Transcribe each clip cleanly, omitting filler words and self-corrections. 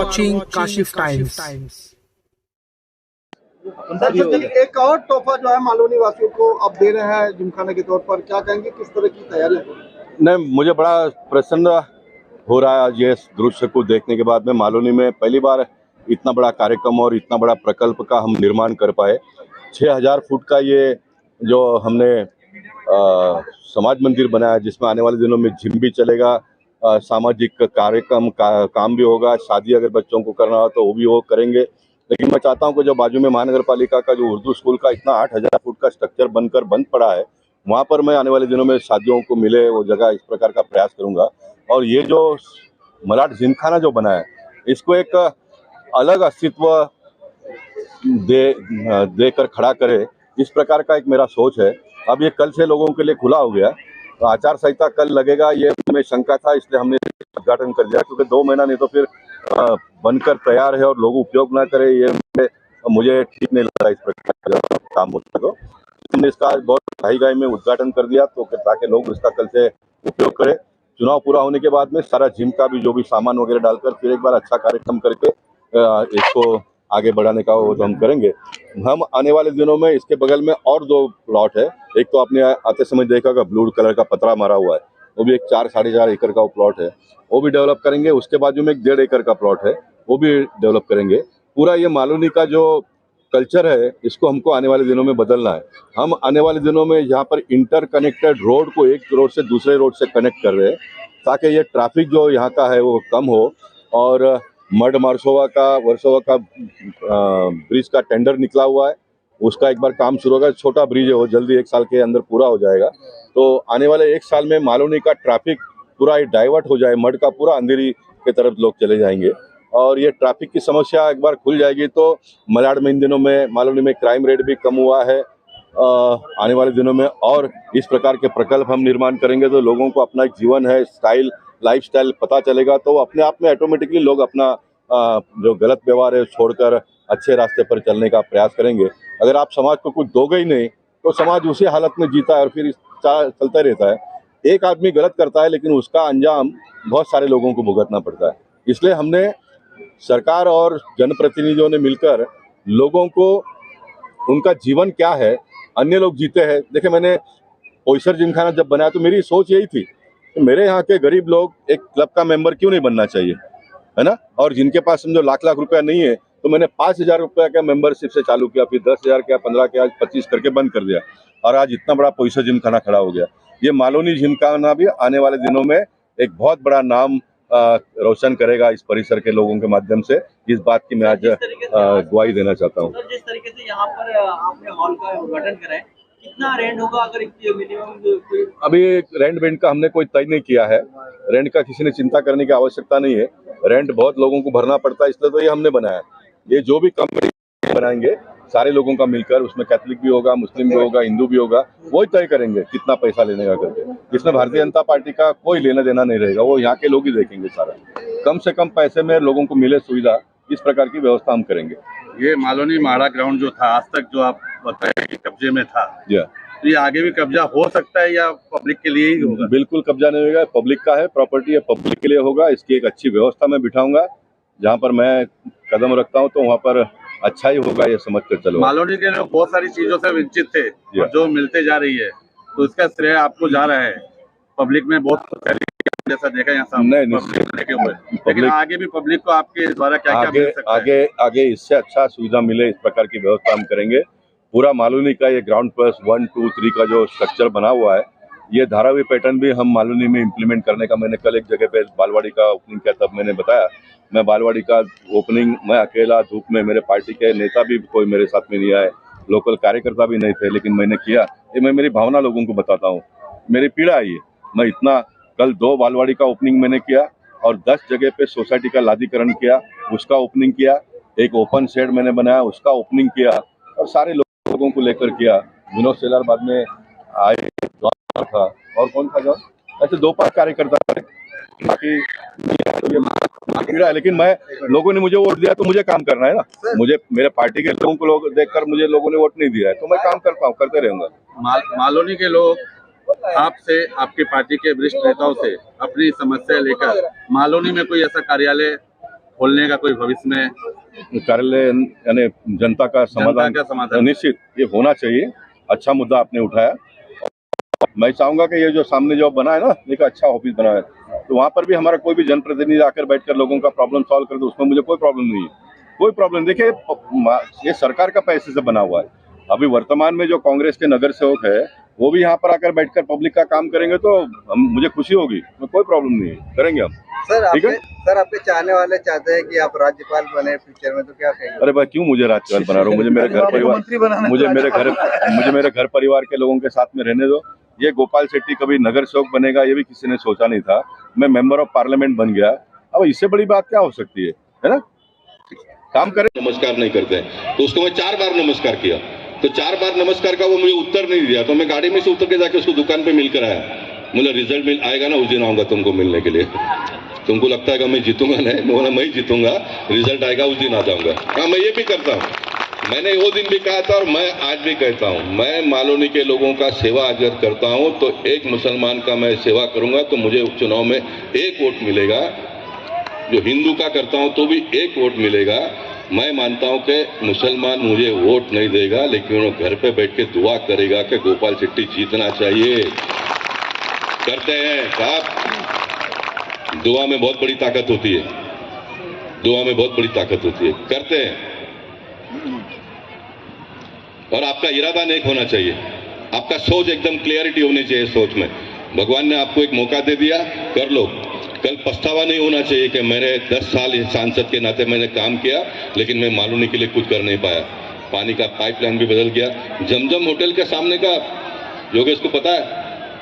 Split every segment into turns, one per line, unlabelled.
watching Kashif Times.
दरअसल एक और तोहफा जो है मालूनी वासियों को अब दे रहे हैं जिमखाना के तौर पर, क्या कहेंगे, किस तरह की तैयारी है?
नहीं, मुझे बड़ा प्रसन्न हो रहा है आज ये दृश्य को देखने के बाद। में मालूनी में पहली बार इतना बड़ा कार्यक्रम और इतना बड़ा प्रकल्प का हम निर्माण कर पाए। 6000 फुट का ये जो हमने समाज मंदिर बनाया, जिसमें आने वाले दिनों में जिम भी चलेगा, सामाजिक कार्यक्रम का काम भी होगा, शादी अगर बच्चों को करना हो तो वो भी वो करेंगे। लेकिन मैं चाहता हूं कि जो बाजू में महानगर पालिका का जो उर्दू स्कूल का इतना 8000 फुट का स्ट्रक्चर बनकर बंद पड़ा है, वहाँ पर मैं आने वाले दिनों में शादियों को मिले वो जगह, इस प्रकार का प्रयास करूंगा। और ये जो मलाड जिमखाना जो बना है, इसको एक अलग अस्तित्व देकर खड़ा करे, इस प्रकार का एक मेरा सोच है। अब ये कल से लोगों के लिए खुला हो गया, तो आचार संहिता कल लगेगा ये हमें शंका था, इसलिए हमने उद्घाटन कर दिया, क्योंकि 2 महीना नहीं तो फिर बनकर तैयार है और लोग उपयोग ना करें, ये मुझे ठीक नहीं लग रहा। इस प्रकार का काम होता तो हमने इसका बहुत हाई में उद्घाटन कर दिया, तो ताकि लोग इसका कल से उपयोग करें। चुनाव पूरा होने के बाद में सारा जिम का भी जो भी सामान वगैरह डालकर फिर एक बार अच्छा कार्यक्रम करके इसको आगे बढ़ाने का वो हम करेंगे। हम आने वाले दिनों में इसके बगल में और 2 प्लॉट है। एक तो आपने आते समय देखा होगा ब्लू कलर का पतरा मारा हुआ है, वो भी एक 4-4.5 एकड़ का वो प्लॉट है, वो भी डेवलप करेंगे। उसके बाजू में एक 1.5 एकड़ का प्लॉट है, वो भी डेवलप करेंगे। पूरा ये मालूनी का जो कल्चर है, इसको हमको आने वाले दिनों में बदलना है। हम आने वाले दिनों में यहाँ पर इंटरकनेक्टेड रोड को एक रोड से दूसरे रोड से कनेक्ट कर रहे हैं, ताकि ये ट्रैफिक जो यहाँ का है वो कम हो। और मड वर्सोवा का ब्रिज का टेंडर निकला हुआ है, उसका एक बार काम शुरू होगा। छोटा ब्रिज है, वो जल्दी 1 साल के अंदर पूरा हो जाएगा। तो आने वाले 1 साल में मालूनी का ट्रैफिक पूरा डाइवर्ट हो जाए, मड का पूरा अंधेरी की तरफ लोग चले जाएंगे और ये ट्रैफिक की समस्या एक बार खुल जाएगी तो मलाड में इन दिनों में मालूनी में क्राइम रेट भी कम हुआ है। आने वाले दिनों में और इस प्रकार के प्रकल्प हम निर्माण करेंगे तो लोगों को अपना एक जीवन है, लाइफस्टाइल पता चलेगा, तो अपने आप में ऑटोमेटिकली लोग अपना जो गलत व्यवहार है छोड़कर अच्छे रास्ते पर चलने का प्रयास करेंगे। अगर आप समाज को कुछ दोगे ही नहीं तो समाज उसी हालत में जीता है और फिर चलता रहता है। एक आदमी गलत करता है लेकिन उसका अंजाम बहुत सारे लोगों को भुगतना पड़ता है। इसलिए हमने सरकार और जनप्रतिनिधियों ने मिलकर लोगों को उनका जीवन क्या है, अन्य लोग जीते हैं। देखिए, मैंने ओइसर जिमखाना जब बनाया तो मेरी सोच यही थी कि मेरे यहाँ के गरीब लोग एक क्लब का मेंबर क्यों नहीं बनना चाहिए, है ना। और जिनके पास समझो लाख रुपया नहीं है, तो मैंने 5000 रुपया का मेंबरशिप से चालू किया, फिर 10,000 किया, 15 किया, 25 करके बंद कर दिया और आज इतना बड़ा ओइसर जिमखाना खड़ा हो गया। ये मालूनी जिमखाना भी आने वाले दिनों में एक बहुत बड़ा नाम रोशन करेगा इस परिसर के लोगों के माध्यम से। इस बात की मैं आज गवाही देना चाहता हूँ।
जिस तरीके से यहाँ पर आपने हॉल का उद्घाटन करा है, कितना रेंट होगा अगर मिनिमम?
अभी रेंट का हमने कोई तय नहीं किया है। रेंट का किसी ने चिंता करने की आवश्यकता नहीं है। रेंट बहुत लोगों को भरना पड़ता है, इसलिए तो ये हमने बनाया। ये जो भी कम्युनिटी बनाएंगे सारे लोगों का मिलकर, उसमें कैथोलिक भी होगा, मुस्लिम भी होगा, हिंदू भी होगा, वही तय करेंगे कितना पैसा लेने का करके। इसमें भारतीय जनता पार्टी का कोई लेना देना नहीं रहेगा, वो यहाँ के लोग ही देखेंगे सारा। कम से कम पैसे में लोगों को मिले सुविधा, इस प्रकार की व्यवस्था हम करेंगे।
ये मालूनी माड़ा ग्राउंड जो था आज तक, जो आप बताए कि कब्जे में था, तो ये आगे भी कब्जा हो सकता है या पब्लिक के लिए ही होगा?
बिल्कुल कब्जा नहीं होगा, पब्लिक का है, प्रॉपर्टी है, पब्लिक के लिए होगा। इसकी एक अच्छी व्यवस्था मैं बिठाऊंगा। जहाँ पर मैं कदम रखता हूँ तो वहाँ पर अच्छा ही होगा, ये समझ कर चलो।
मालूनी के लोग बहुत सारी चीजों से वंचित थे और जो मिलते जा रही है, तो इसका श्रेय आपको जा रहा है। पब्लिक में बहुत जैसा देखा यहाँ सामने लेके हुए, लेकिन आगे भी पब्लिक को आपके द्वारा क्या क्या मिल सकता है?
आगे इससे अच्छा सुविधा मिले, इस प्रकार की व्यवस्था हम करेंगे। पूरा मालूनी का ये ग्राउंड प्लस 1, 2, 3 का जो स्ट्रक्चर बना हुआ है, ये धारावी पैटर्न भी हम मालूनी में इम्प्लीमेंट करने का, मैंने कल एक जगह पे बालवाड़ी का ओपनिंग किया, तब मैंने बताया मैं बालवाड़ी का ओपनिंग मैं अकेला धूप में, मेरे पार्टी के नेता भी कोई मेरे साथ में नहीं आए, लोकल कार्यकर्ता भी नहीं थे, लेकिन मैंने किया। ये मैं मेरी भावना लोगों को बताता हूँ, मेरी पीड़ा है ये। मैं इतना कल 2 बालवाड़ी का ओपनिंग मैंने किया और 10 जगह पे सोसाइटी का लादीकरण किया, उसका ओपनिंग किया। एक ओपन शेड मैंने बनाया, उसका ओपनिंग किया और सारे लोगों को लेकर किया। विनोद सेलार बाद में आए था और कौन था जो ऐसे 2-5 कार्यकर्ता थे। बाकी पीड़ा है, लेकिन मैं लोगों ने मुझे वोट दिया तो मुझे काम करना है ना। मुझे मेरे पार्टी के लोगों को लोग देखकर मुझे लोगों ने वोट नहीं दिया है, तो मैं काम करता हूँ, करते रहूंगा।
मालूनी के लोग आपसे, आपकी पार्टी के वरिष्ठ नेताओं से अपनी समस्या लेकर मालूनी में कोई ऐसा कार्यालय खोलने का कोई भविष्य में
कार्यालय यानी जनता का समाधान निश्चित ये होना चाहिए। अच्छा मुद्दा आपने उठाया। मैं चाहूंगा कि ये जो सामने जो बना है ना, एक अच्छा ऑफिस बना है, तो वहाँ पर भी हमारा कोई भी जनप्रतिनिधि आकर बैठकर लोगों का प्रॉब्लम सॉल्व कर दे, उसमें मुझे कोई प्रॉब्लम नहीं है, कोई प्रॉब्लम। देखिए, ये सरकार का पैसे से बना हुआ है। अभी वर्तमान में जो कांग्रेस के नगर सेवक है वो भी यहाँ पर आकर बैठकर पब्लिक का काम करेंगे तो मुझे खुशी होगी, कोई प्रॉब्लम नहीं है, करेंगे हम। ठीक है
सर, आपके चाहने वाले चाहते हैं कि आप राज्यपाल बने फ्यूचर में, तो क्या कहेंगे?
अरे भाई, क्यों मुझे राज्यपाल बना रहा हूँ? मुझे मेरे घर परिवार के लोगों के साथ में रहने दो। ये गोपाल शेट्टी कभी नगर सेवक बनेगा ये भी किसी ने सोचा नहीं था। मैं मेंबर ऑफ पार्लियामेंट बन गया। अब इससे बड़ी बात क्या हो सकती है ना? काम करें।
नमस्कार नहीं करते हैं तो उसको मैं 4 बार नमस्कार किया, तो 4 बार नमस्कार का वो मुझे उत्तर नहीं दिया, तो मैं गाड़ी में से उतर के जाके उसको दुकान पे मिलकर आया। मुझे रिजल्ट आएगा ना, उस दिन आऊंगा तुमको मिलने के लिए। तुमको लगता है कि मैं जीतूंगा? नहीं, मैं बोला मैं ही जीतूंगा, रिजल्ट आएगा उस दिन आ जाऊंगा। हाँ, मैं ये भी करता हूँ। मैंने वो दिन भी कहा था और मैं आज भी कहता हूँ, मैं मालोनी के लोगों का सेवा अगर करता हूँ तो एक मुसलमान का मैं सेवा करूंगा तो मुझे उपचुनाव में 1 वोट मिलेगा। जो हिंदू का करता हूँ तो भी 1 वोट मिलेगा। मैं मानता हूं कि मुसलमान मुझे वोट नहीं देगा, लेकिन वो घर पे बैठ के दुआ करेगा कि गोपाल शेट्टी जीतना चाहिए। करते हैं साहब, दुआ में बहुत बड़ी ताकत होती है, दुआ में बहुत बड़ी ताकत होती है। करते हैं, और आपका इरादा नेक होना चाहिए, आपका सोच एकदम क्लियरिटी होनी चाहिए सोच में। भगवान ने आपको एक मौका दे दिया, कर लो। कल पछतावा नहीं होना चाहिए कि मैंने 10 साल सांसद के नाते मैंने काम किया लेकिन मैं मालूनी के लिए कुछ कर नहीं पाया। पानी का पाइपलाइन भी बदल गया। जमजम होटल के सामने का योगेश को पता है,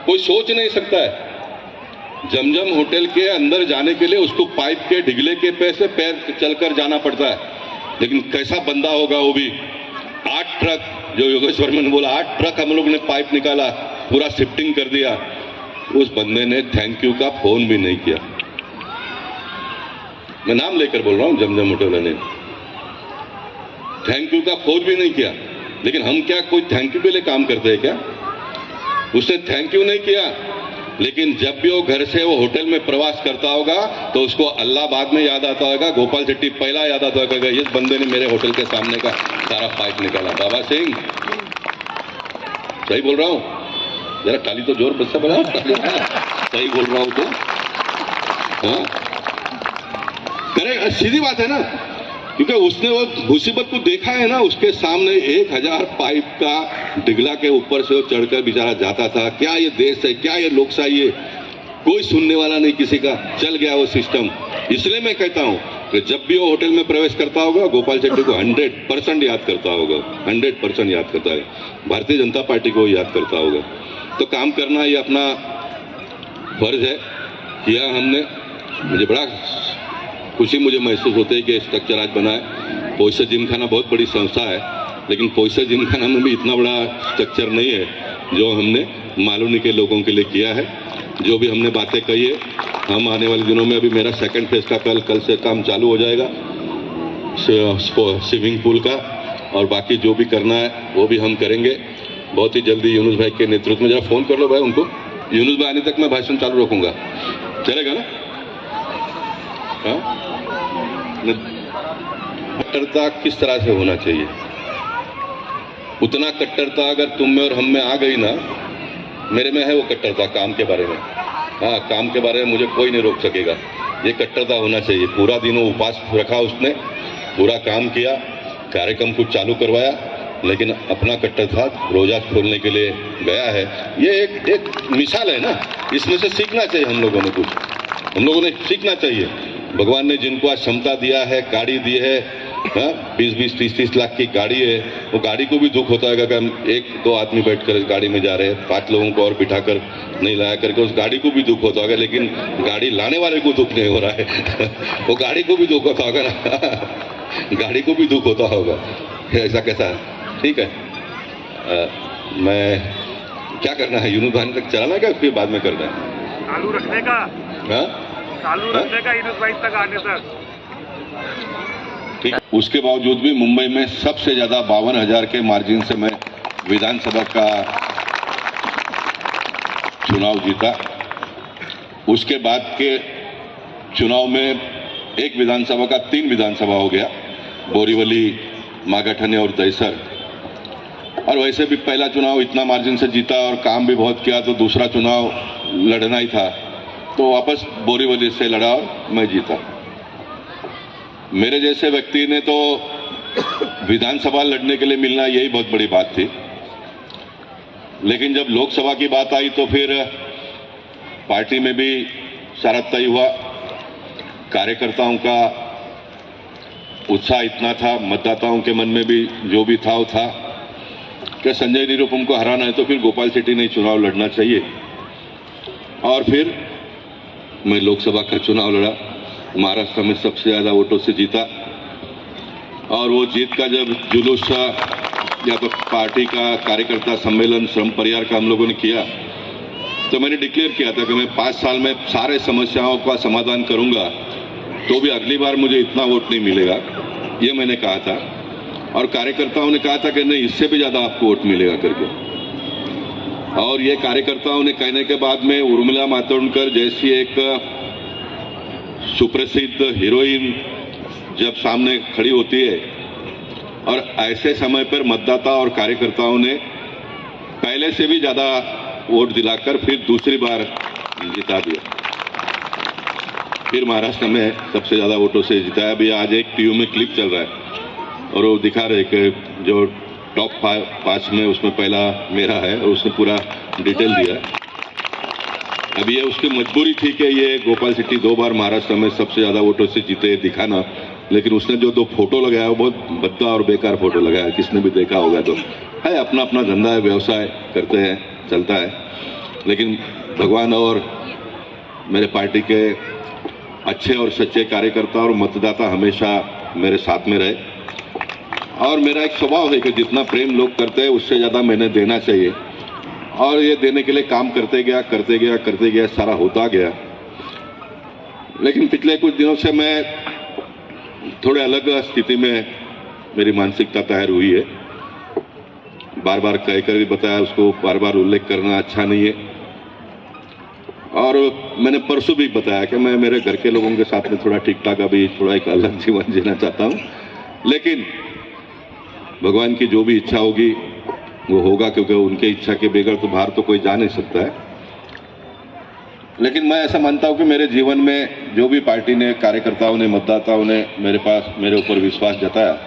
कोई सोच नहीं सकता है। जमजम होटल के अंदर जाने के लिए उसको पाइप के ढिगले के पैर चलकर जाना पड़ता है, लेकिन कैसा बंदा होगा वो भी। 8 ट्रक, जो योगेश वर्मा ने बोला, 8 ट्रक हम लोग ने पाइप निकाला, पूरा शिफ्टिंग कर दिया। उस बंदे ने थैंक यू का फोन भी नहीं किया। मैं नाम लेकर बोल रहा हूं, जमजम होटल ने थैंक यू का फोन भी नहीं किया। लेकिन हम क्या कोई थैंक यू के लिए काम करते हैं क्या? उसने थैंक यू नहीं किया, लेकिन जब भी वो घर से वो होटल में प्रवास करता होगा तो उसको अल्लाह बाद में याद आता होगा, गोपाल शेट्टी पहला याद आता होगा, इस बंदे ने मेरे होटल के सामने का सारा पाइप निकाला। बाबा सिंह, सही बोल रहा हूं? जरा ताली तो जोर बच्चा बना। सही बोल रहा हूं तो? हाँ, करे, सीधी बात है ना, क्योंकि उसने वो मुसीबत को देखा है ना। उसके सामने 1000 पाइप का डिगला के ऊपर से वो चढ़कर बेचारा जाता था। क्या ये देश है? क्या ये लोकशाही है? कोई सुनने वाला नहीं किसी का। चल गया वो सिस्टम। इसलिए मैं कहता हूं कि जब भी वो होटल में प्रवेश करता होगा, गोपाल शेट्टी को 100% याद करता होगा, 100% याद करता है। भारतीय जनता पार्टी को याद करता होगा। तो काम करना ये अपना फर्ज है, किया हमने। मुझे बड़ा खुशी मुझे महसूस होती है कि स्ट्रक्चर आज बना है। पोइसे जिमखाना बहुत बड़ी संस्था है, लेकिन पोइसे जिमखाना में भी इतना बड़ा स्ट्रक्चर नहीं है जो हमने मालूनी के लोगों के लिए किया है। जो भी हमने बातें कही है, हम आने वाले दिनों में, अभी मेरा 2nd फेज का कल से काम चालू हो जाएगा, स्विमिंग पूल का, और बाकी जो भी करना है वो भी हम करेंगे बहुत ही जल्दी। यूनुस भाई के नेतृत्व में, जरा फोन कर लो भाई उनको। यूनुस भाई आने तक मैं भाषण चालू रखूंगा, चलेगा ना? हाँ, कट्टरता किस तरह से होना चाहिए, उतना कट्टरता अगर तुम में और हम में आ गई ना, मेरे में है वो कट्टरता काम के बारे में। हाँ, काम के बारे में मुझे कोई नहीं रोक सकेगा। ये कट्टरता होना चाहिए। पूरा दिन वो उपवास रखा, उसने पूरा काम किया, कार्यक्रम कुछ चालू करवाया, लेकिन अपना कट्टरता रोजा खोलने के लिए गया है। ये एक मिसाल है ना, इसमें से सीखना चाहिए हम लोगों ने, कुछ हम लोगों ने सीखना चाहिए। भगवान ने जिनको आज क्षमता दिया है, गाड़ी दी है, 20-20, 30-30 लाख की गाड़ी है, वो गाड़ी को भी दुख होता है कि हम 1-2 आदमी बैठकर इस गाड़ी में जा रहे हैं, 5 लोगों को और बिठाकर नहीं लाया करके, उस गाड़ी को भी दुख होता होगा। लेकिन गाड़ी लाने वाले को दुख नहीं हो रहा है। वो गाड़ी को भी दुख होता होगा ना, गाड़ी को भी दुख होता होगा। ऐसा कैसा है? ठीक है, मैं क्या करना है, यूनुस भाई तक चलाना क्या, उसके बाद में करना है
चालू रखने का?
हाँ,
चालू रखने का यूनुस भाई तक आने तक।
ठीक। उसके बावजूद भी मुंबई में सबसे ज्यादा 52,000 के मार्जिन से मैं विधानसभा का चुनाव जीता। उसके बाद के चुनाव में एक विधानसभा का 3 विधानसभा हो गया, बोरीवली, मागाठने और दहिसर। और वैसे भी पहला चुनाव इतना मार्जिन से जीता और काम भी बहुत किया, तो दूसरा चुनाव लड़ना ही था, तो वापस बोरीवली से लड़ा और मैं जीता। मेरे जैसे व्यक्ति ने तो विधानसभा लड़ने के लिए मिलना यही बहुत बड़ी बात थी, लेकिन जब लोकसभा की बात आई तो फिर पार्टी में भी सारा तय हुआ। कार्यकर्ताओं का उत्साह इतना था, मतदाताओं के मन में भी जो भी था वो था कि संजय निरुपम को हराना है तो फिर गोपाल शेट्टी ने चुनाव लड़ना चाहिए। और फिर मैं लोकसभा का चुनाव लड़ा, महाराष्ट्र में सबसे ज्यादा वोटों से जीता। और वो जीत का जब जुलूस या तो पार्टी का कार्यकर्ता सम्मेलन श्रम परिवार का हम लोगों ने किया, तो मैंने डिक्लेयर किया था कि मैं 5 साल में सारे समस्याओं का समाधान करूंगा, तो भी अगली बार मुझे इतना वोट नहीं मिलेगा, ये मैंने कहा था। और कार्यकर्ताओं ने कहा था कि नहीं, इससे भी ज्यादा आपको वोट मिलेगा करके। और ये कार्यकर्ताओं ने कहने के बाद में उर्मिला मातोंडकर जैसी एक सुप्रसिद्ध हीरोइन जब सामने खड़ी होती है, और ऐसे समय पर मतदाता और कार्यकर्ताओं ने पहले से भी ज्यादा वोट दिलाकर फिर दूसरी बार जिता दिया, फिर महाराष्ट्र में सबसे ज्यादा वोटों से जिताया भी। आज एक टीवी में क्लिप चल रहा है और वो दिखा रहे कि जो टॉप 5 में उसमें पहला मेरा है, और उसने पूरा डिटेल दिया है। अब ये उसकी मजबूरी थी कि ये गोपाल शेट्टी 2 बार महाराष्ट्र में सबसे ज्यादा वोटों से जीते दिखाना, लेकिन उसने जो 2 फोटो लगाया वो बहुत भद्दा और बेकार फोटो लगाया, किसने भी देखा होगा तो है। अपना अपना धंधा है, व्यवसाय करते हैं, चलता है। लेकिन भगवान और मेरे पार्टी के अच्छे और सच्चे कार्यकर्ता और मतदाता हमेशा मेरे साथ में रहे। और मेरा एक स्वभाव है कि जितना प्रेम लोग करते हैं उससे ज्यादा मैंने देना चाहिए, और ये देने के लिए काम करते गया, सारा होता गया। लेकिन पिछले कुछ दिनों से मैं थोड़े अलग स्थिति में मेरी मानसिकता तैयार हुई है। बार बार कहकर भी बताया, उसको बार बार उल्लेख करना अच्छा नहीं है। और मैंने परसों भी बताया कि मैं मेरे घर के लोगों के साथ में थोड़ा ठीक ठाक अभी थोड़ा एक अलग जीवन जीना चाहता हूं, लेकिन भगवान की जो भी इच्छा होगी वो होगा, क्योंकि उनके इच्छा के बगैर तो बाहर तो कोई जा नहीं सकता है। लेकिन मैं ऐसा मानता हूं कि मेरे जीवन में जो भी पार्टी ने, कार्यकर्ताओं ने, मतदाताओं ने मेरे ऊपर विश्वास जताया,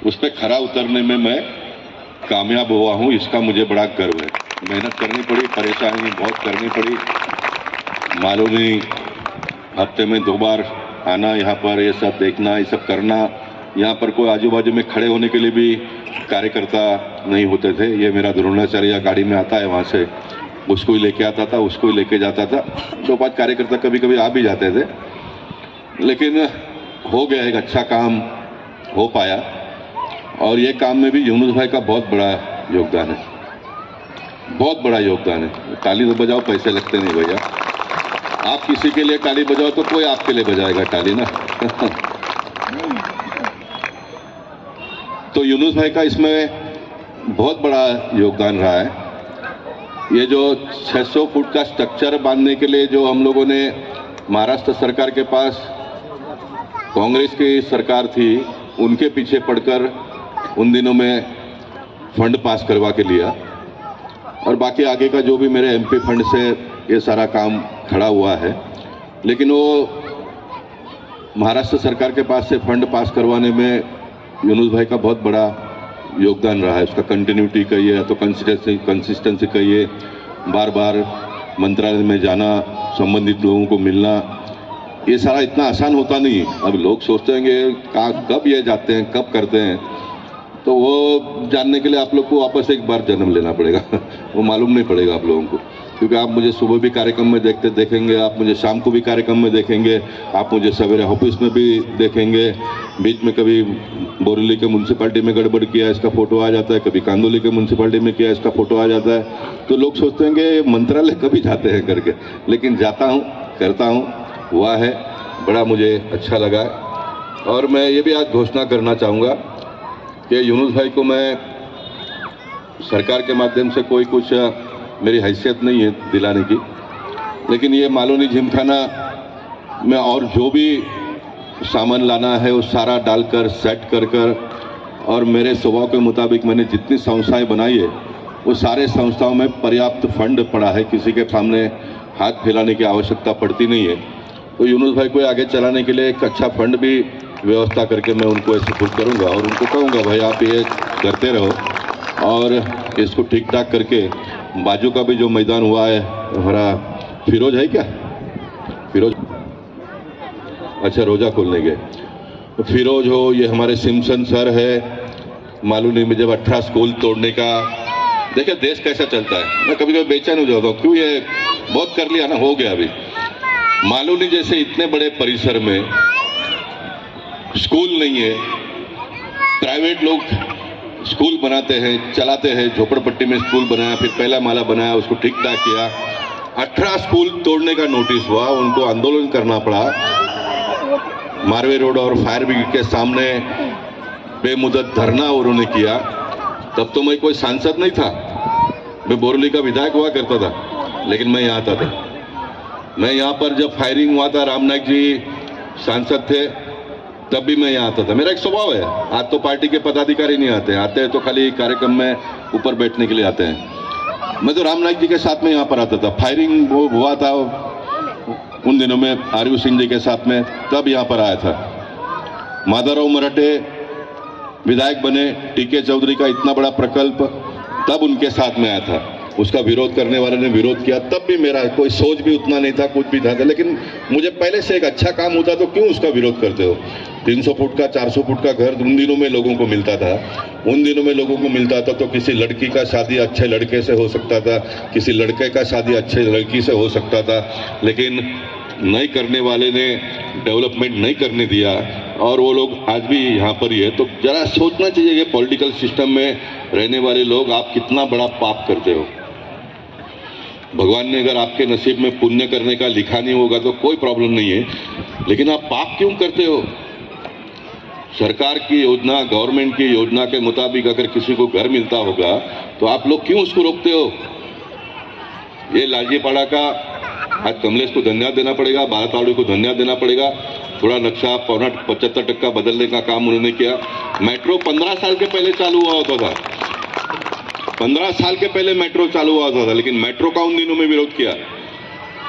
उस पर खरा उतरने में मैं कामयाब हुआ हूं, इसका मुझे बड़ा गर्व है। मेहनत करनी पड़ी, परेशानी बहुत करनी पड़ी, मालूम नहीं हफ्ते में 2 बार आना यहाँ पर, ये सब देखना, ये सब करना। यहाँ पर कोई आजू बाजू में खड़े होने के लिए भी कार्यकर्ता नहीं होते थे। ये मेरा द्रोणाचार्य गाड़ी में आता है, वहाँ से उसको ही लेके आता था, उसको ही लेके जाता था। 2-5 कार्यकर्ता कभी कभी आ भी जाते थे, लेकिन हो गया, एक अच्छा काम हो पाया। और ये काम में भी यूनुस भाई का बहुत बड़ा योगदान है, बहुत बड़ा योगदान है। ताली तो बजाओ, पैसे लगते नहीं भैया। आप किसी के लिए ताली बजाओ तो कोई आपके लिए बजाएगा ताली ना। तो यूनुस भाई का इसमें बहुत बड़ा योगदान रहा है। ये जो 600 फुट का स्ट्रक्चर बांधने के लिए जो हम लोगों ने महाराष्ट्र सरकार के पास, कांग्रेस की सरकार थी, उनके पीछे पड़कर उन दिनों में फंड पास करवा के लिया, और बाकी आगे का जो भी मेरे एमपी फंड से ये सारा काम खड़ा हुआ है। लेकिन वो महाराष्ट्र सरकार के पास से फंड पास करवाने में यूनुस भाई का बहुत बड़ा योगदान रहा है। उसका कंटिन्यूटी कहिए या तो कंसिस्टेंसी कहिए, बार बार मंत्रालय में जाना, संबंधित लोगों को मिलना, ये सारा इतना आसान होता नहीं। अब लोग सोचते हैं कब ये जाते हैं, कब करते हैं, तो वो जानने के लिए आप लोग को वापस एक बार जन्म लेना पड़ेगा। वो मालूम नहीं पड़ेगा आप लोगों को, क्योंकि आप मुझे सुबह भी कार्यक्रम में देखेंगे, आप मुझे शाम को भी कार्यक्रम में देखेंगे, आप मुझे सवेरे ऑफिस में भी देखेंगे। बीच में कभी बोरीवली के म्यूनसिपालिटी में गड़बड़ किया, इसका फोटो आ जाता है, कभी कांदोली के म्यूनसिपालिटी में किया, इसका फोटो आ जाता है। तो लोग सोचते हैं कि मंत्रालय कभी जाते हैं करके, लेकिन जाता हूँ, करता हूँ, हुआ है, बड़ा मुझे अच्छा लगा। और मैं ये भी आज घोषणा करना चाहूँगा कि यूनुस भाई को मैं सरकार के माध्यम से कोई कुछ मेरी हैसियत नहीं है दिलाने की, लेकिन ये मालोनी जिमखाना में और जो भी सामान लाना है वो सारा डालकर सेट कर और मेरे स्वभाव के मुताबिक मैंने जितनी संस्थाएं बनाई है वो सारे संस्थाओं में पर्याप्त फंड पड़ा है, किसी के सामने हाथ फैलाने की आवश्यकता पड़ती नहीं है। तो यूनुस भाई को आगे चलाने के लिए एक अच्छा फंड भी व्यवस्था करके मैं उनको सपोर्ट करूंगा और उनको कहूंगा भाई आप ये करते रहो और इसको ठीक ठाक करके बाजू का भी जो मैदान हुआ है हमारा फिरोज है क्या, फिरोज अच्छा रोजा खोलने गए तो फिरोज हो, ये हमारे सिमसन सर है, मालूम नहीं मुझे 18 स्कूल तोड़ने का। देखिए देश कैसा चलता है, मैं कभी कभी बेचैन हो जाता हूँ, क्यों ये बहुत कर लिया ना, हो गया अभी। मालूम नहीं जैसे इतने बड़े परिसर में स्कूल नहीं है, प्राइवेट लोग स्कूल बनाते हैं, चलाते हैं, झोपड़पट्टी में स्कूल बनाया, फिर पहला माला बनाया, उसको ठीक ठाक किया, 18 स्कूल तोड़ने का नोटिस हुआ, उनको आंदोलन करना पड़ा मारवे रोड और फायर ब्रिगेड के सामने, बेमुदत धरना उन्होंने किया। तब तो मैं कोई सांसद नहीं था, मैं बोरली का विधायक हुआ करता था, लेकिन मैं यहाँ आता था। मैं यहाँ पर जब फायरिंग हुआ था, रामनायक जी सांसद थे, तब भी मैं यहाँ आता था। मेरा एक स्वभाव है, आज तो पार्टी के पदाधिकारी नहीं आते, आते हैं तो खाली कार्यक्रम में ऊपर बैठने के लिए आते हैं। मैं तो रामनायक जी के साथ में यहाँ पर आता था, फायरिंग वो हुआ था उन दिनों में आरयू सिंह जी के साथ में, तब यहाँ पर आया था। माधवराव मराठे विधायक बने, टीके चौधरी का इतना बड़ा प्रकल्प, तब उनके साथ में आया था। उसका विरोध करने वाले ने विरोध किया, तब भी मेरा कोई सोच भी उतना नहीं था, कुछ भी था, लेकिन मुझे पहले से एक अच्छा काम होता तो क्यों उसका विरोध करते हो। 300 फुट का 400 फुट का घर उन दिनों में लोगों को मिलता था, उन दिनों में लोगों को मिलता था तो किसी लड़की का शादी अच्छे लड़के से हो सकता था, किसी लड़के का शादी अच्छे लड़की से हो सकता था, लेकिन नहीं करने वाले ने डेवलपमेंट नहीं करने दिया और वो लोग आज भी यहाँ पर ही है। तो जरा सोचना चाहिए कि पॉलिटिकल सिस्टम में रहने वाले लोग आप कितना बड़ा पाप करते हो। भगवान ने अगर आपके नसीब में पुण्य करने का लिखा नहीं होगा तो कोई प्रॉब्लम नहीं है, लेकिन आप पाप क्यों करते हो। सरकार की योजना, गवर्नमेंट की योजना के मुताबिक अगर किसी को घर मिलता होगा तो आप लोग क्यों उसको रोकते हो। ये लालजीपाड़ा का आज कमलेश को धन्यवाद देना पड़ेगा, बाराताड़ी को धन्यवाद देना पड़ेगा, थोड़ा नक्शा 75% बदलने का काम उन्होंने किया। मेट्रो 15 साल के पहले चालू हुआ होता था, 15 साल के पहले मेट्रो चालू हुआ होता था, लेकिन मेट्रो का उन दिनों में विरोध किया।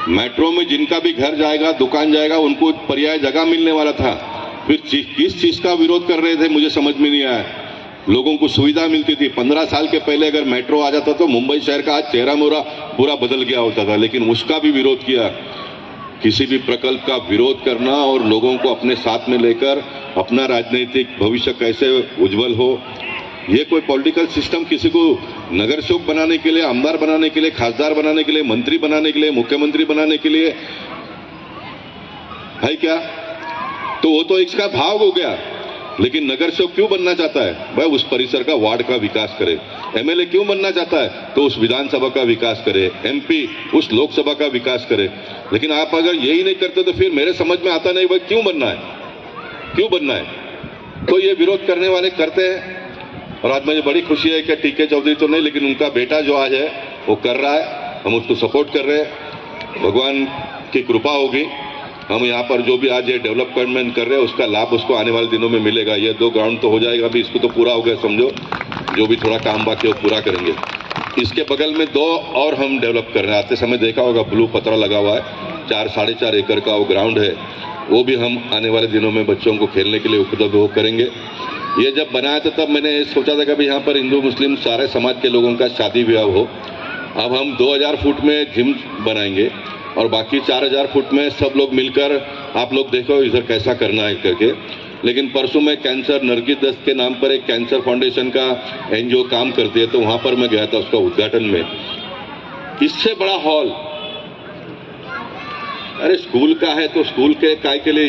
मेट्रो में जिनका भी घर जाएगा, दुकान जाएगा, उनको पर्याय जगह मिलने वाला था, फिर किस चीज का विरोध कर रहे थे मुझे समझ में नहीं आया। लोगों को सुविधा मिलती थी। 15 साल के पहले अगर मेट्रो आ जाता तो मुंबई शहर का आज चेहरा मोहरा पूरा बदल गया होता था, लेकिन उसका भी विरोध किया। किसी भी प्रकल्प का विरोध करना और लोगों को अपने साथ में लेकर अपना राजनीतिक भविष्य कैसे उज्जवल हो, ये कोई पॉलिटिकल सिस्टम किसी को नगर सेवक बनाने के लिए, आमदार बनाने के लिए, खासदार बनाने के लिए, मंत्री बनाने के लिए, मुख्यमंत्री बनाने के लिए है क्या। तो वो तो इसका भाव हो गया, लेकिन नगर सेवक क्यों बनना चाहता है भाई, उस परिसर का, वार्ड का विकास करे। एमएलए क्यों बनना चाहता है तो उस विधानसभा का विकास करे, एमपी उस लोकसभा का विकास करे। लेकिन आप अगर यही नहीं करते तो फिर मेरे समझ में आता नहीं भाई क्यों बनना है, क्यों बनना है। तो ये विरोध करने वाले करते हैं और आज मुझे बड़ी खुशी है कि टीके चौधरी तो नहीं, लेकिन उनका बेटा जो आज है वो कर रहा है, हम उसको सपोर्ट कर रहे हैं। भगवान की कृपा होगी, हम यहाँ पर जो भी आज ये डेवलपमेंट कर रहे हैं उसका लाभ उसको आने वाले दिनों में मिलेगा। ये 2 ग्राउंड तो हो जाएगा, अभी इसको तो पूरा हो गया समझो, जो भी थोड़ा काम बाकी है वो पूरा करेंगे। इसके बगल में 2 और हम डेवलप कर रहे हैं, आते समय देखा होगा ब्लू पत्रा लगा हुआ है, 4-4.5 एकड़ का वो ग्राउंड है, वो भी हम आने वाले दिनों में बच्चों को खेलने के लिए उपलब्ध करेंगे। ये जब बनाया था तब मैंने सोचा था कि अभी यहाँ पर हिंदू मुस्लिम सारे समाज के लोगों का शादी विवाह हो। अब हम 2000 फुट में जिम बनाएंगे और बाकी 4000 फुट में सब लोग मिलकर, आप लोग देखो इधर कैसा करना है करके। लेकिन परसों में कैंसर नरगिस दस्त के नाम पर एक कैंसर फाउंडेशन का एनजीओ काम करती है, तो वहां पर मैं गया था उसका उद्घाटन में। इससे बड़ा हॉल, अरे स्कूल का है तो स्कूल के काय के लिए,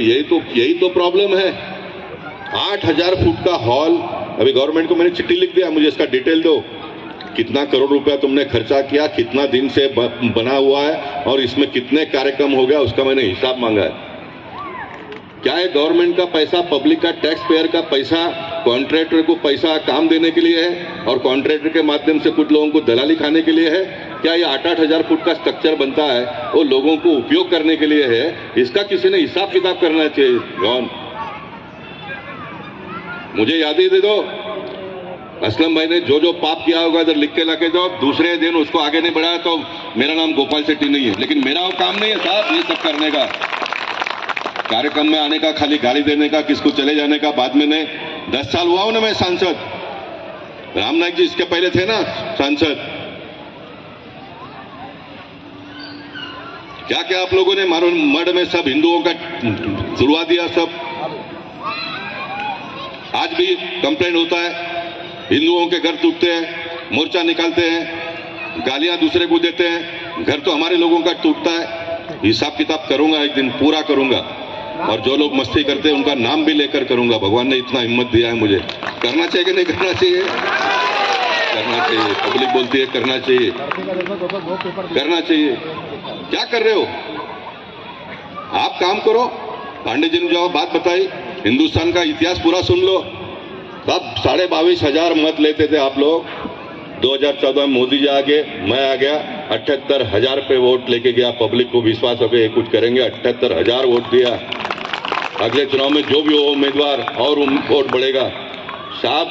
यही तो प्रॉब्लम है। 8000 फुट का हॉल, अभी गवर्नमेंट को मैंने चिट्ठी लिख दिया, मुझे इसका डिटेल दो, कितना करोड़ रुपया तुमने खर्चा किया, कितना दिन से बना हुआ है और इसमें कितने कार्यक्रम हो गया, उसका मैंने हिसाब मांगा है। क्या है गवर्नमेंट का पैसा, पब्लिक का, टैक्स पेयर का पैसा कॉन्ट्रैक्टर को पैसा काम देने के लिए है और कॉन्ट्रैक्टर के माध्यम से कुछ लोगों को दलाली खाने के लिए है? क्या ये 8-8 फुट का स्ट्रक्चर बनता है वो लोगों को उपयोग करने के लिए है? इसका किसी ने हिसाब किताब करना चाहिए। मुझे याद ही दे दो। असलम भाई ने जो जो पाप किया होगा इधर लिख के लाके दो, दूसरे दिन उसको आगे नहीं बढ़ाया तो मेरा नाम गोपाल शेट्टी नहीं है। लेकिन मेरा वो काम नहीं है साहब ये सब करने का, कार्यक्रम में आने का, खाली गाली देने का, किसको चले जाने का। बाद में नहीं, 10 साल हुआ हूं ना मैं सांसद। राम नाईक जी इसके पहले थे ना सांसद। क्या क्या आप लोगों ने मारो मड में सब हिंदुओं का तुड़वा दिया सब। आज भी कंप्लेंट होता है, हिंदुओं के घर टूटते हैं, मोर्चा निकालते हैं, गालियां दूसरे को देते हैं, घर तो हमारे लोगों का टूटता है। हिसाब किताब करूंगा, एक दिन पूरा करूंगा। और जो लोग मस्ती करते हैं उनका नाम भी लेकर करूंगा। भगवान ने इतना हिम्मत दिया है मुझे। करना चाहिए कि नहीं करना चाहिए? करना चाहिए। पब्लिक बोलती है करना चाहिए, करना चाहिए। क्या कर रहे हो आप? काम करो। पांडे जी ने जो बात बताई, हिंदुस्तान का इतिहास पूरा सुन लो। तब 22,500 मत लेते थे आप लोग। 2014 में मोदी जी आ गए, मैं आ गया, 78,000 पे वोट लेके गया। पब्लिक को विश्वास हो गया कुछ करेंगे, 78,000 वोट दिया। अगले चुनाव में जो भी हो उम्मीदवार और वोट बढ़ेगा। साहब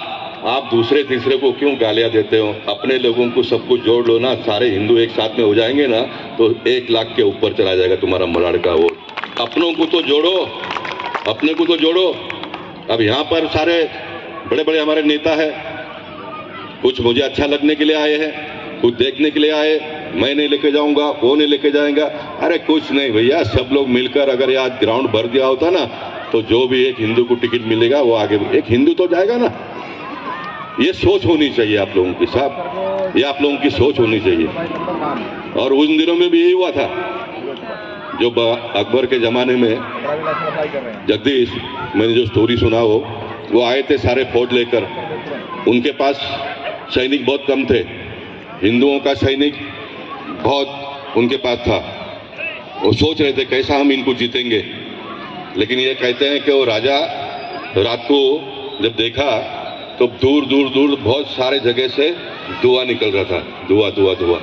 आप दूसरे तीसरे को क्यों गालियां देते हो? अपने लोगों को सब कुछ जोड़ लो ना, सारे हिंदू एक साथ में हो जाएंगे ना तो 1 लाख के ऊपर चला जाएगा तुम्हारा मलाड़ का वोट। अपनों को तो जोड़ो, अपने को तो जोड़ो। अब यहाँ पर सारे बड़े बड़े हमारे नेता है, कुछ मुझे अच्छा लगने के लिए आए हैं, कुछ देखने के लिए आए। मैं नहीं लेके जाऊंगा, वो नहीं लेके जाएगा। अरे कुछ नहीं भैया, सब लोग मिलकर अगर आज ग्राउंड भर दिया होता ना तो जो भी एक हिंदू को टिकट मिलेगा वो आगे एक हिंदू तो जाएगा ना। ये सोच होनी चाहिए आप लोगों की साहब, ये आप लोगों की सोच होनी चाहिए। और उन दिनों में भी यही हुआ था जो अकबर के जमाने में जगदीश, मैंने जो स्टोरी सुना वो आए थे सारे फौज लेकर। उनके पास सैनिक बहुत कम थे, हिंदुओं का सैनिक बहुत उनके पास था। वो सोच रहे थे कैसा हम इनको जीतेंगे। लेकिन ये कहते हैं कि वो राजा रात को जब देखा तो दूर दूर दूर बहुत सारे जगह से धुआं निकल रहा था, धुआं धुआं धुआं।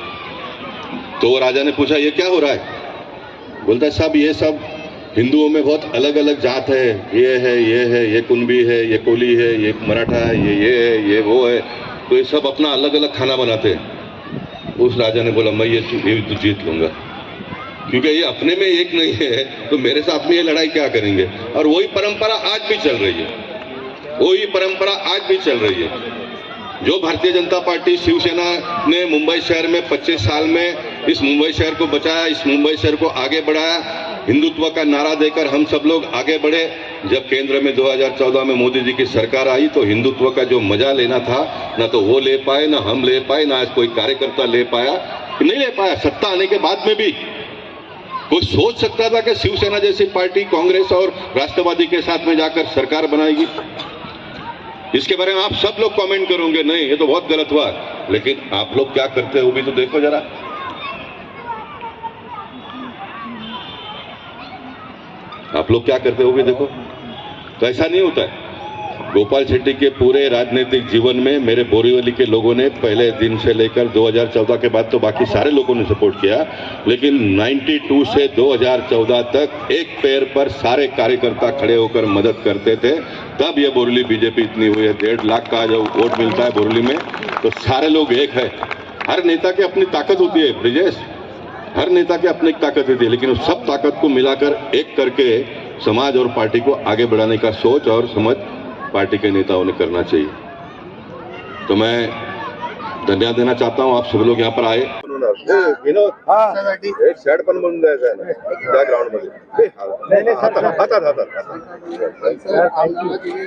तो वो राजा ने पूछा ये क्या हो रहा है? बोलता है साहब ये सब हिंदुओं में बहुत अलग अलग जात है, ये है, ये है, ये कुंबी है, ये कोली है, ये मराठा है, ये है, ये वो है। तो ये सब अपना अलग अलग खाना बनाते हैं। उस राजा ने बोला मैं ये तो जीत लूंगा, क्योंकि ये अपने में एक नहीं है तो मेरे साथ में ये लड़ाई क्या करेंगे। और वही परंपरा आज भी चल रही है, वही परंपरा आज भी चल रही है। जो भारतीय जनता पार्टी शिवसेना ने मुंबई शहर में 25 साल में इस मुंबई शहर को बचाया, इस मुंबई शहर को आगे बढ़ाया, हिंदुत्व का नारा देकर हम सब लोग आगे बढ़े। जब केंद्र में 2014 में मोदी जी की सरकार आई तो हिंदुत्व का जो मजा लेना था ना तो वो ले पाए, ना हम ले पाए, ना कोई कार्यकर्ता ले पाया, नहीं ले पाया। सत्ता आने के बाद में भी कोई सोच सकता था कि शिवसेना जैसी पार्टी कांग्रेस और राष्ट्रवादी के साथ में जाकर सरकार बनाएगी? इसके बारे में आप सब लोग कमेंट करोगे नहीं ये तो बहुत गलत हुआ। लेकिन आप लोग क्या करते हो भी तो देखो जरा। आप लोग क्या करते हो भी देखो। तो ऐसा नहीं होता है। गोपाल शेट्टी के पूरे राजनीतिक जीवन में मेरे बोरीवली के लोगों ने पहले दिन से लेकर 2014 के बाद तो बाकी सारे लोगों ने सपोर्ट किया, लेकिन 92 से 2014 तक एक पैर पर सारे कार्यकर्ता खड़े होकर मदद करते थे। तब ये बोरीवली बीजेपी इतनी हुई है। 1.5 लाख का जो वोट मिलता है बोरीवली में तो सारे लोग एक है। हर नेता की अपनी ताकत होती है ब्रिजेश, हर नेता की अपनी ताकत होती है, लेकिन उस सब ताकत को मिलाकर एक करके समाज और पार्टी को आगे बढ़ाने का सोच और समझ पार्टी के नेताओं ने करना चाहिए। तो मैं धन्यवाद देना चाहता हूं आप सब लोग यहाँ पर आए।
एक शेड पण बनवून द्यायचा आहे ना त्या ग्राउंड मध्ये।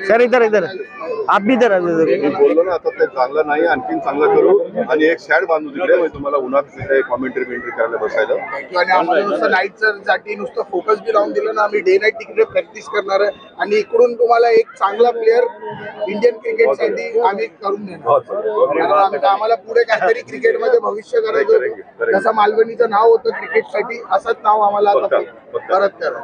सर इधर इधर आप भी इधर
मी बोललो ना आता ते चांगलं नाही, आणखीन चांगलं करू आणि एक शेड बांधू तिकडे, म्हणजे तुम्हाला उन्हात तिथे कॉमेंट्री करायला बसायला।
आणि आम्हाला नुसतं नाईटसाठी नुसतं फोकस बी लावून दिलं ना, आम्ही डे नाईट तिकडे प्रॅक्टिस करणार आहे आणि इकडून तुम्हाला एक चांगला प्लेअर इंडियन क्रिकेटसाठी आम्ही करून देणार। आम्हाला पुढे काहीतरी क्रिकेटमध्ये भविष्य करायचं होतं, जसं मालवणीचं नाव होतं क्रिकेटसाठी असंच नाव आम्हाला आता परत करा।